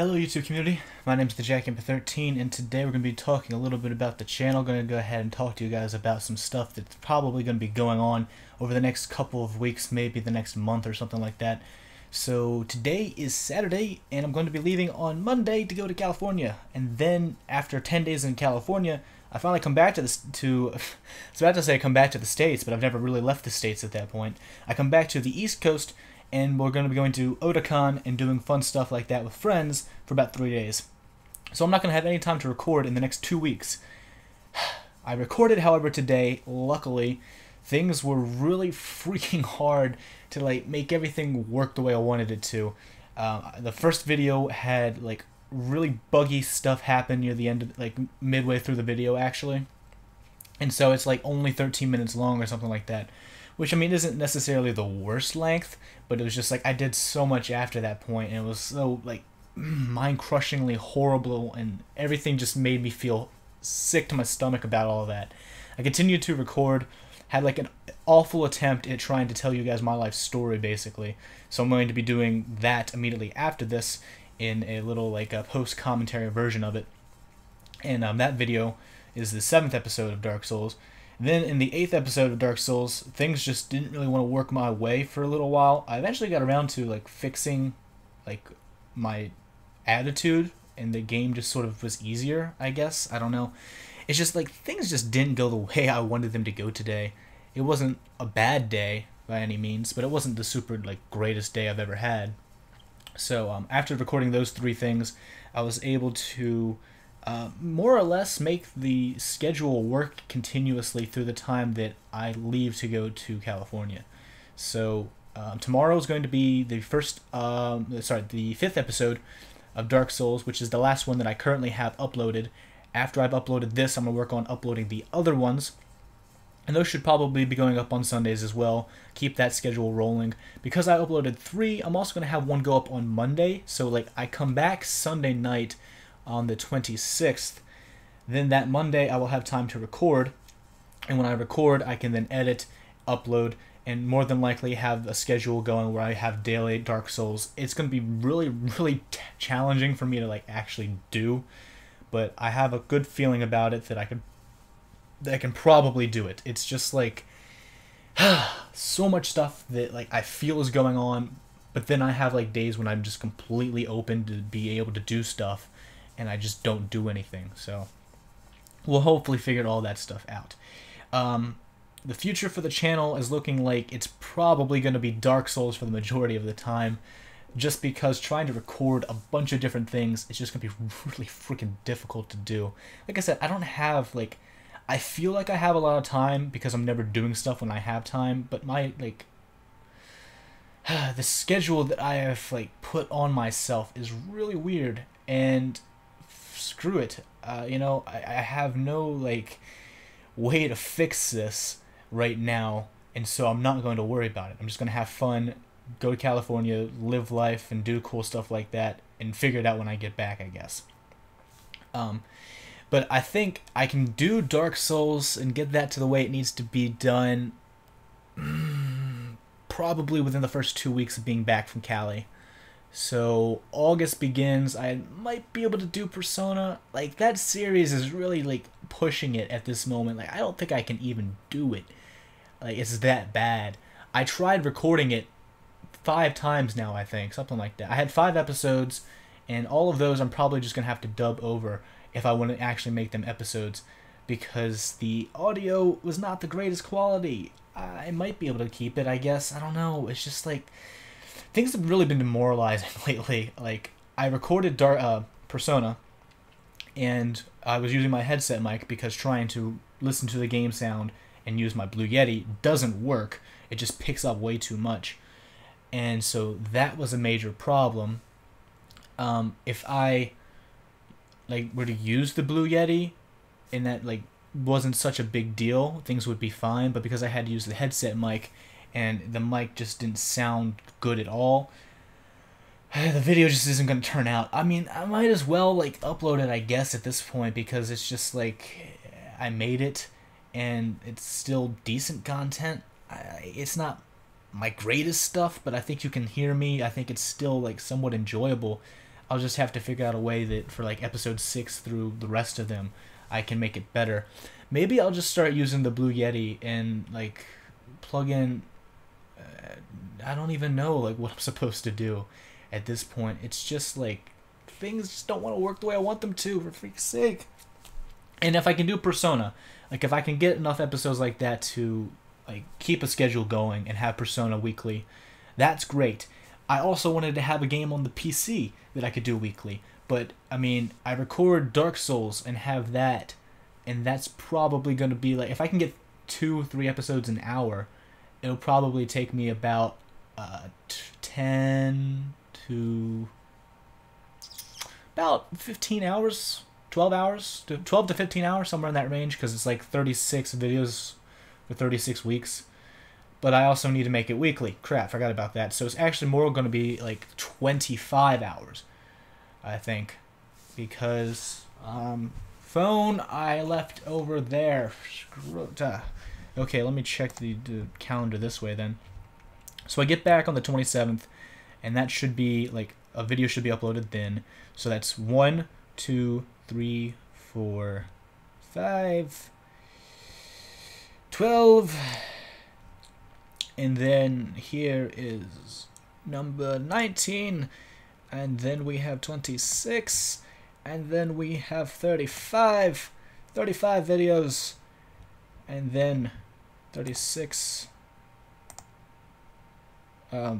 Hello YouTube community, my name is the JackImp13 and today we're going to be talking a little bit about the channel. Going to go ahead and talk to you guys about some stuff that's probably going to be going on over the next couple of weeks, maybe the next month or something like that. So today is Saturday and I'm going to be leaving on Monday to go to California, and then after 10 days in California I finally come back to this I was about to say come back to the States, but I've never really left the States at that point. I come back to the East Coast and we're going to be going to Otakon and doing fun stuff like that with friends for about 3 days. So I'm not going to have any time to record in the next 2 weeks. I recorded, however, today. Luckily, things were really freaking hard to make everything work the way I wanted it to. The first video had really buggy stuff happen near the end of, midway through the video actually. And so it's only 13 minutes long or something like that. Which, I mean, isn't necessarily the worst length, but it was just I did so much after that point, and it was so mind-crushingly horrible, and everything just made me feel sick to my stomach about all of that. I continued to record, had an awful attempt at trying to tell you guys my life story basically. So I'm going to be doing that immediately after this in a little a post-commentary version of it. And that video is the 7th episode of Dark Souls. Then in the 8th episode of Dark Souls, things just didn't really want to work my way for a little while. I eventually got around to fixing my attitude, and the game just sort of was easier, I guess. I don't know. It's just things just didn't go the way I wanted them to go today. It wasn't a bad day by any means, but it wasn't the super greatest day I've ever had. So after recording those 3 things, I was able to more or less make the schedule work continuously through the time that I leave to go to California. So tomorrow is going to be the the 5th episode of Dark Souls, which is the last one that I currently have uploaded. After I've uploaded this, I'm going to work on uploading the other ones, and those should probably be going up on Sundays as well. Keep that schedule rolling. Because I uploaded 3, I'm also going to have one go up on Monday, so I come back Sunday night on the 26th, then that Monday I will have time to record, and when I record I can then edit, upload, and more than likely have a schedule going where I have daily Dark Souls. It's going to be really challenging for me to actually do, but I have a good feeling about it that I can probably do it. It's just so much stuff that I feel is going on, but then I have days when I'm just completely open to be able to do stuff, and I just don't do anything. So we'll hopefully figure all that stuff out. The future for the channel is looking like it's probably going to be Dark Souls for the majority of the time, just because trying to record a bunch of different things is just going to be really freaking difficult to do. Like I said, I don't have I feel like I have a lot of time because I'm never doing stuff when I have time, but my the schedule that I have put on myself is really weird, and screw it. I have no way to fix this right now, and so I'm not going to worry about it. I'm just going to have fun, go to California, live life, and do cool stuff like that, and figure it out when I get back, I guess. But I think I can do Dark Souls and get that to the way it needs to be done probably within the first 2 weeks of being back from Cali. So August begins, I might be able to do Persona. That series is really pushing it at this moment. I don't think I can even do it. It's that bad. I tried recording it 5 times now, I think, something like that. I had 5 episodes, and all of those I'm probably just gonna have to dub over if I want to actually make them episodes, because the audio was not the greatest quality. I might be able to keep it, I guess. I don't know. It's just things have really been demoralizing lately. I recorded Persona, and I was using my headset mic because trying to listen to the game sound and use my Blue Yeti doesn't work. It just picks up way too much. And so that was a major problem. If I were to use the Blue Yeti, and that wasn't such a big deal, things would be fine. But because I had to use the headset mic, and the mic just didn't sound good at all, the video just isn't going to turn out. I mean, I might as well upload it, I guess, at this point, because it's just I made it, and it's still decent content. It's not my greatest stuff, but I think you can hear me. I think it's still somewhat enjoyable. I'll just have to figure out a way that for like episode 6 through the rest of them, I can make it better. Maybe I'll just start using the Blue Yeti and like plug in. I don't even know like what I'm supposed to do at this point. It's just like things just don't want to work the way I want them to, for freak's sake. And if I can do Persona, like if I can get enough episodes like that to like keep a schedule going and have Persona weekly, that's great. I also wanted to have a game on the PC that I could do weekly, but I mean, I record Dark Souls and have that, and that's probably going to be like, if I can get 2-3 episodes an hour, it'll probably take me about 10 to about 15 hours, 12 hours, 12 to 15 hours, somewhere in that range, because it's like 36 videos for 36 weeks. But I also need to make it weekly. Crap, forgot about that. So it's actually more going to be like 25 hours, I think, because phone I left over there. Okay, let me check the calendar this way then. So I get back on the 27th, and that should be like a video should be uploaded then. So that's 1, 2, 3, 4, 5, 12, and then here is number 19, and then we have 26, and then we have 35 videos, and then 36. I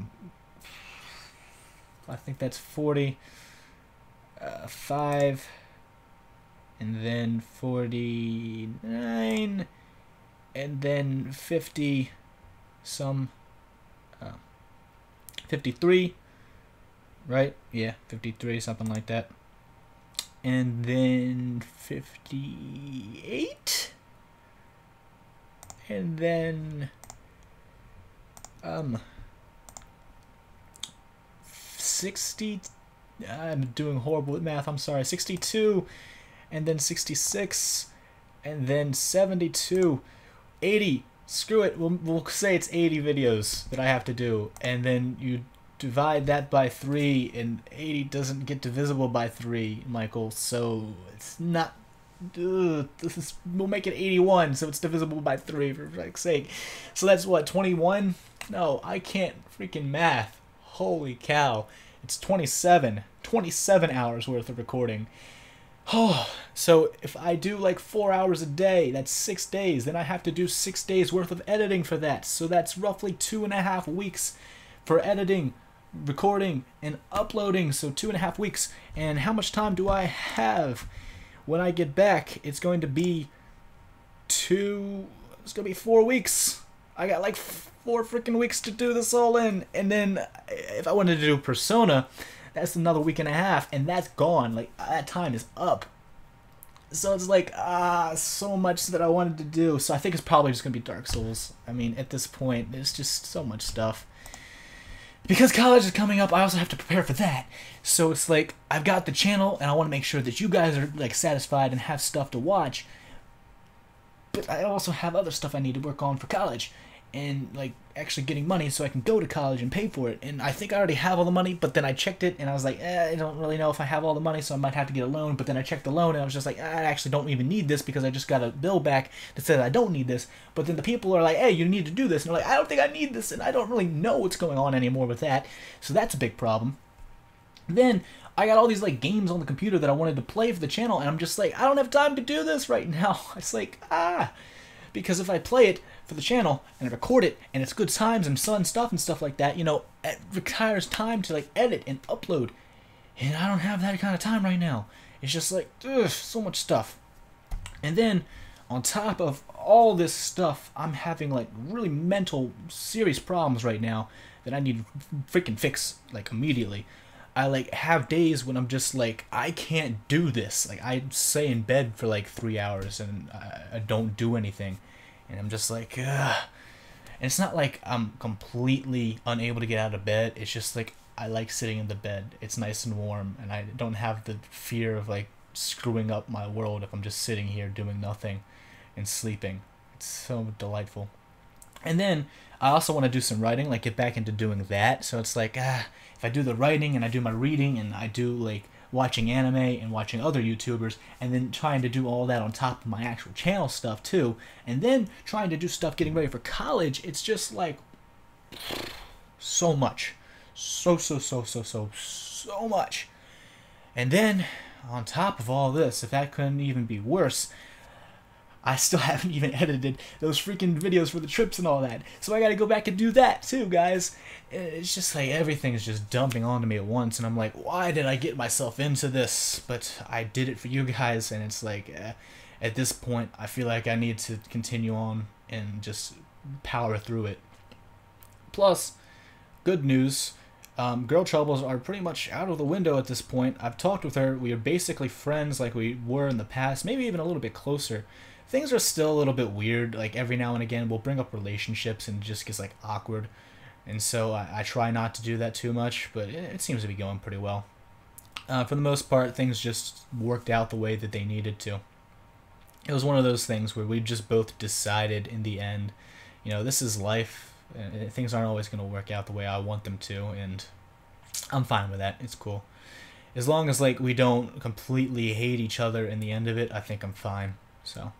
think that's 45, and then 49, and then 50 some 53, right? Yeah, 53, something like that. And then 58, and then 60. I'm doing horrible with math, I'm sorry. 62, and then 66, and then 72, 80. Screw it, we'll say it's 80 videos that I have to do, and then you divide that by 3, and 80 doesn't get divisible by 3, Michael, so it's not. We'll make it 81, so it's divisible by 3, for fuck's sake. So that's what, 21? No, I can't freaking math. Holy cow. It's 27 hours worth of recording. Oh, so if I do like 4 hours a day, that's 6 days. Then I have to do 6 days worth of editing for that. So that's roughly 2.5 weeks for editing, recording, and uploading. So 2.5 weeks. And how much time do I have when I get back? It's going to be 4 weeks. I got like 4 freaking weeks to do this all in. And then if I wanted to do Persona, that's another week and a half, and that's gone. Like, that time is up. So it's like, so much that I wanted to do. So I think it's probably just going to be Dark Souls. I mean, at this point, there's just so much stuff. Because college is coming up, I also have to prepare for that. So it's like, I've got the channel, and I want to make sure that you guys are like satisfied and have stuff to watch. But I also have other stuff I need to work on for college. And like actually getting money so I can go to college and pay for it. And I think I already have all the money, but then I checked it and I was like, I don't really know if I have all the money, so I might have to get a loan. But then I checked the loan and I was just like, I actually don't even need this because I just got a bill back that says I don't need this. But then the people are like, hey, you need to do this, and they're like, I don't think I need this, and I don't really know what's going on anymore with that. So that's a big problem. Then I got all these like games on the computer that I wanted to play for the channel, and I'm just like, I don't have time to do this right now. It's like, because if I play it for the channel and I record it and it's good times and fun stuff and stuff like that, you know, it requires time to like edit and upload, and I don't have that kind of time right now. It's just like, so much stuff. And then on top of all this stuff, I'm having like really mental serious problems right now that I need to freaking fix like immediately. I like have days when I'm just like, I can't do this. Like I stay in bed for like 3 hours and I don't do anything, and I'm just like, ugh. And it's not like I'm completely unable to get out of bed. It's just like I like sitting in the bed. It's nice and warm, and I don't have the fear of like screwing up my world if I'm just sitting here doing nothing and sleeping. It's so delightful. And then I also want to do some writing, like get back into doing that. So it's like, if I do the writing and I do my reading and I do like watching anime and watching other YouTubers and then trying to do all that on top of my actual channel stuff too, and then trying to do stuff getting ready for college, it's just like so much. So much. And then on top of all this, if that couldn't even be worse, I still haven't even edited those freaking videos for the trips and all that. So I gotta go back and do that too, guys. It's just like everything's just dumping onto me at once, and I'm like, why did I get myself into this? But I did it for you guys, and it's like, at this point, I feel like I need to continue on and just power through it. Plus, good news, Girl Troubles are pretty much out of the window at this point. I've talked with her. We are basically friends like we were in the past, maybe even a little bit closer. Things are still a little bit weird. Like every now and again, we'll bring up relationships and it just gets like awkward. And so I try not to do that too much, but it seems to be going pretty well. For the most part, things just worked out the way that they needed to. It was one of those things where we just both decided in the end, you know, this is life. Things aren't always going to work out the way I want them to, and I'm fine with that. It's cool. As long as like we don't completely hate each other in the end of it, I think I'm fine. So,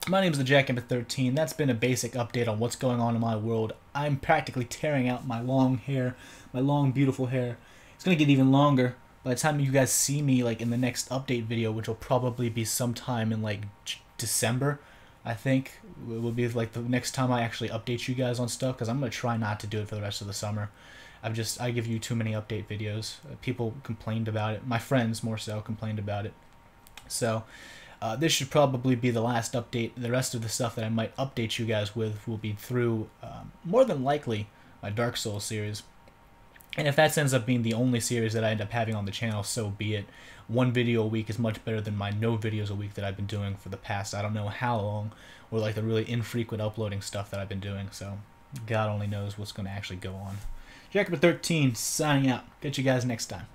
my name is the JackImp13. That's been a basic update on what's going on in my world. I'm practically tearing out my long hair, my long beautiful hair. It's going to get even longer by the time you guys see me like in the next update video, which will probably be sometime in like December. I think it will be like the next time I actually update you guys on stuff, because I'm going to try not to do it for the rest of the summer. I give you too many update videos. People complained about it. My friends more so complained about it. So this should probably be the last update. The rest of the stuff that I might update you guys with will be through, more than likely, my Dark Souls series. And if that ends up being the only series that I end up having on the channel, so be it. One video a week is much better than my no videos a week that I've been doing for the past I don't know how long, or like the really infrequent uploading stuff that I've been doing. So God only knows what's going to actually go on. JackImp13 signing out. Catch you guys next time.